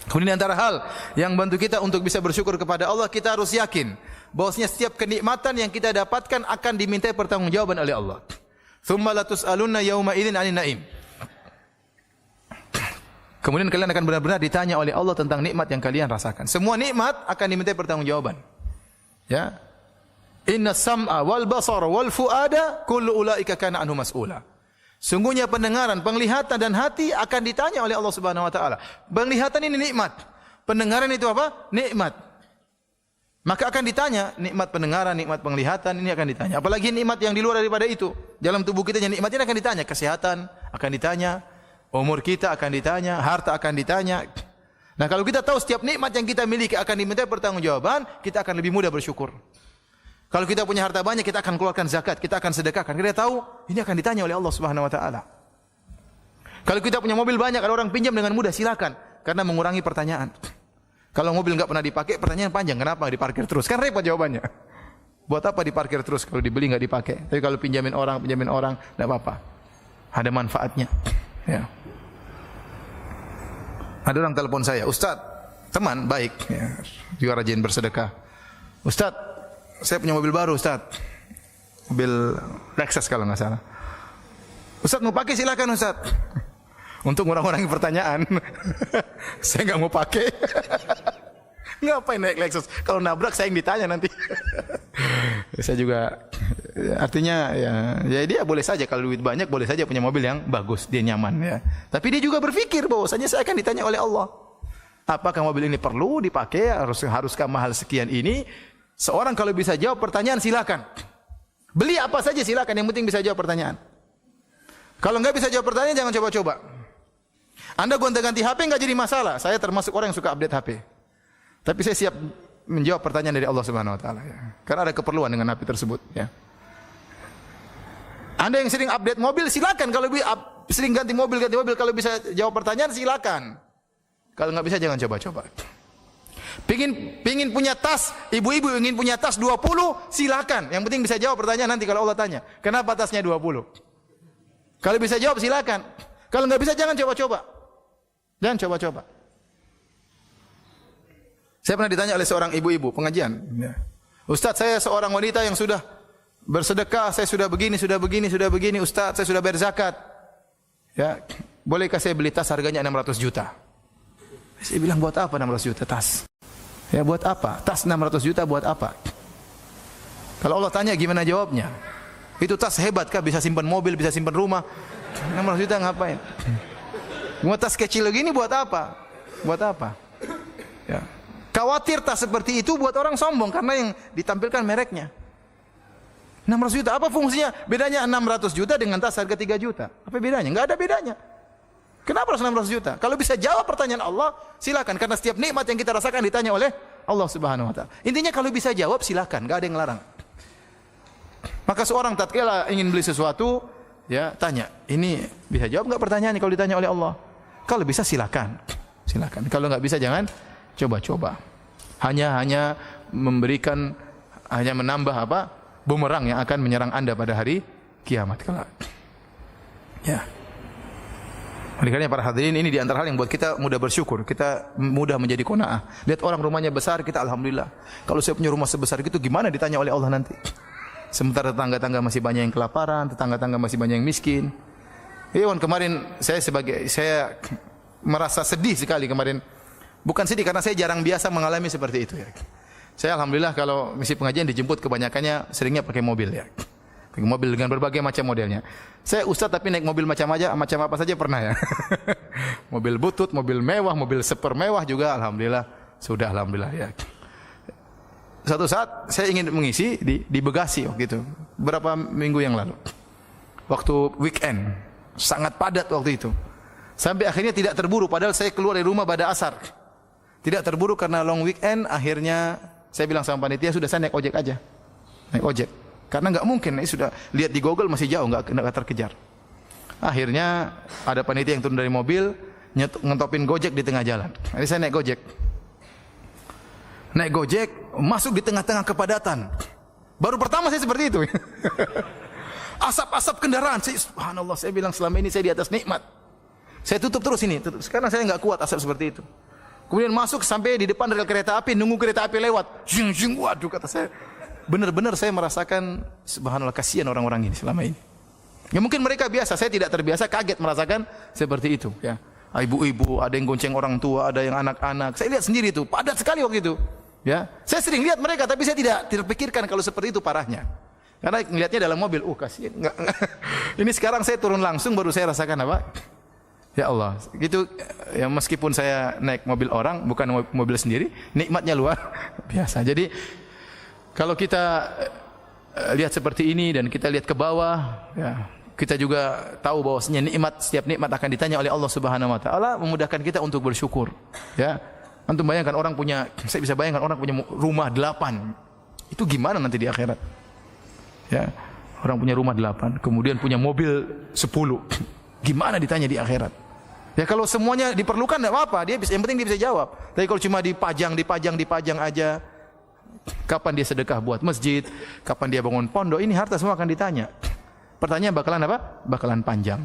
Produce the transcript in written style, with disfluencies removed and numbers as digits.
Kemudian antara hal yang bantu kita untuk bisa bersyukur kepada Allah, kita harus yakin bahwasanya setiap kenikmatan yang kita dapatkan akan dimintai pertanggungjawaban oleh Allah. Tsumma latus'alunna yauma idzin 'anil na'im. Kemudian kalian akan benar-benar ditanya oleh Allah tentang nikmat yang kalian rasakan. Semua nikmat akan dimintai pertanggungjawaban. Ya. Inna sam'a wal basara wal fuada kullu ulaika kana anhu mas'ula. Sungguhnya pendengaran, penglihatan dan hati akan ditanya oleh Allah Subhanahu wa taala. Penglihatan ini nikmat. Pendengaran itu apa? Nikmat. Maka akan ditanya nikmat pendengaran, nikmat penglihatan ini akan ditanya. Apalagi nikmat yang di luar daripada itu. Dalam tubuh kita yang nikmat ini akan ditanya, kesehatan akan ditanya, umur kita akan ditanya, harta akan ditanya. Nah, kalau kita tahu setiap nikmat yang kita miliki akan dimintai pertanggungjawaban, kita akan lebih mudah bersyukur. Kalau kita punya harta banyak, kita akan keluarkan zakat, kita akan sedekahkan. Kita tahu ini akan ditanya oleh Allah Subhanahu wa taala. Kalau kita punya mobil banyak, ada orang pinjam dengan mudah, silakan, karena mengurangi pertanyaan. Kalau mobil enggak pernah dipakai, pertanyaan panjang, kenapa diparkir terus? Kan repot jawabannya. Buat apa diparkir terus kalau dibeli enggak dipakai? Tapi kalau pinjamin orang, enggak apa-apa. Ada manfaatnya. Ya. Ada orang telepon saya, "Ustaz, teman baik, ya, juga rajin bersedekah. Ustaz, saya punya mobil baru, Ustaz. Mobil Lexus kalau enggak salah. Ustaz mau pakai silakan, Ustaz." Untuk ngurang-ngurangi pertanyaan. Saya enggak mau pakai. Ngapain naik Lexus? Kalau nabrak saya yang ditanya nanti. Saya juga artinya ya dia boleh saja kalau duit banyak boleh saja punya mobil yang bagus, dia nyaman ya. Tapi dia juga berpikir bahwasanya saya akan ditanya oleh Allah. Apakah mobil ini perlu dipakai? Haruskah mahal sekian ini? Seorang kalau bisa jawab pertanyaan silakan. Beli apa saja silakan, yang penting bisa jawab pertanyaan. Kalau enggak bisa jawab pertanyaan jangan coba-coba. Anda gonta-ganti HP enggak jadi masalah. Saya termasuk orang yang suka update HP. Tapi saya siap menjawab pertanyaan dari Allah Subhanahu wa taala ya. Karena ada keperluan dengan HP tersebut ya. Anda yang sering update mobil silakan, kalau sering ganti mobil kalau bisa jawab pertanyaan silakan. Kalau enggak bisa jangan coba-coba. Pingin punya tas, ibu-ibu ingin punya tas 20, silakan. Yang penting bisa jawab pertanyaan nanti kalau Allah tanya. Kenapa tasnya 20? Kalau bisa jawab silakan. Kalau enggak bisa jangan coba-coba. Jangan coba-coba. Saya pernah ditanya oleh seorang ibu-ibu pengajian. Ustaz, saya seorang wanita yang sudah bersedekah, saya sudah begini, Ustaz, saya sudah bayar zakat. Ya, bolehkah saya beli tas harganya 600 juta? Saya bilang buat apa 600 juta tas? Ya buat apa? Tas 600 juta buat apa? Kalau Allah tanya gimana jawabnya? Itu tas hebat kah? Bisa simpan mobil, bisa simpan rumah. 600 juta ngapain? Buat tas kecil begini buat apa? Buat apa? Ya. Khawatir tas seperti itu buat orang sombong karena yang ditampilkan mereknya. 600 juta, apa fungsinya? Bedanya 600 juta dengan tas harga 3 juta. Apa bedanya? Enggak ada bedanya. Kenapa harus 600 juta? Kalau bisa jawab pertanyaan Allah, silakan. Karena setiap nikmat yang kita rasakan ditanya oleh Allah Subhanahu wa taala. Intinya kalau bisa jawab silakan, enggak ada yang larang. Maka seorang tatkala ingin beli sesuatu, ya tanya, ini bisa jawab enggak pertanyaannya kalau ditanya oleh Allah? Kalau bisa silakan. Silakan. Kalau enggak bisa jangan coba-coba. Hanya memberikan, hanya menambah apa? Bumerang yang akan menyerang Anda pada hari kiamat kelak. Ya. Oleh karena para hadirin, ini di antara hal yang buat kita mudah bersyukur, kita mudah menjadi qanaah. Lihat orang rumahnya besar, kita alhamdulillah. Kalau saya punya rumah sebesar itu gimana ditanya oleh Allah nanti? Sementara tetangga-tetangga masih banyak yang kelaparan, tetangga-tetangga masih banyak yang miskin. Kemarin saya merasa sedih sekali kemarin. Bukan sedih karena saya jarang biasa mengalami seperti itu ya. Saya alhamdulillah kalau misi pengajian dijemput kebanyakannya seringnya pakai mobil ya. Pakai mobil dengan berbagai macam modelnya. Saya ustaz tapi naik mobil macam apa saja pernah ya. Mobil butut, mobil mewah, mobil super mewah juga alhamdulillah. Sudah alhamdulillah ya. Satu saat saya ingin mengisi di Bekasi waktu itu. Beberapa minggu yang lalu. Waktu weekend. Sangat padat waktu itu. Sampai akhirnya tidak terburu padahal saya keluar dari rumah pada asar. Tidak terburu karena long weekend, akhirnya saya bilang sama panitia, sudah saya naik ojek aja. Naik ojek. Karena enggak mungkin, ini sudah lihat di Google masih jauh, enggak terkejar. Akhirnya ada panitia yang turun dari mobil, ngentopin Gojek di tengah jalan. Jadi saya naik Gojek. Naik Gojek, masuk di tengah-tengah kepadatan. Baru pertama saya seperti itu. Asap-asap kendaraan. Subhanallah, saya bilang selama ini saya di atas nikmat. Saya tutup terus ini, sekarang saya enggak kuat asap seperti itu. Kemudian masuk sampai di depan rel kereta api, nunggu kereta api lewat. Zing zing, waduh kata saya. Benar-benar saya merasakan subhanallah kasihan orang-orang ini selama ini. Ya mungkin mereka biasa, saya tidak terbiasa, kaget merasakan seperti itu, ya. Ibu-ibu, ada yang gonceng orang tua, ada yang anak-anak. Saya lihat sendiri itu, padat sekali waktu itu. Ya, saya sering lihat mereka, tapi saya tidak terpikirkan kalau seperti itu parahnya. Karena melihatnya dalam mobil, kasihan. Ini sekarang saya turun langsung baru saya rasakan apa? Ya Allah, gitu. Ya meskipun saya naik mobil orang, bukan mobil sendiri, nikmatnya luar biasa. Jadi kalau kita lihat seperti ini dan kita lihat ke bawah, ya, kita juga tahu bahwasanya nikmat, setiap nikmat akan ditanya oleh Allah Subhanahu wa taala, memudahkan kita untuk bersyukur. Ya. Antum bayangkan orang punya, saya bisa bayangkan orang punya rumah 8. Itu gimana nanti di akhirat? Ya. Orang punya rumah 8, kemudian punya mobil 10. Gimana ditanya di akhirat? Ya kalau semuanya diperlukan enggak apa-apa, dia bisa, yang penting dia bisa jawab. Tapi kalau cuma dipajang aja, kapan dia sedekah buat masjid, kapan dia bangun pondok, ini harta semua akan ditanya. Pertanyaan bakalan apa? Bakalan panjang.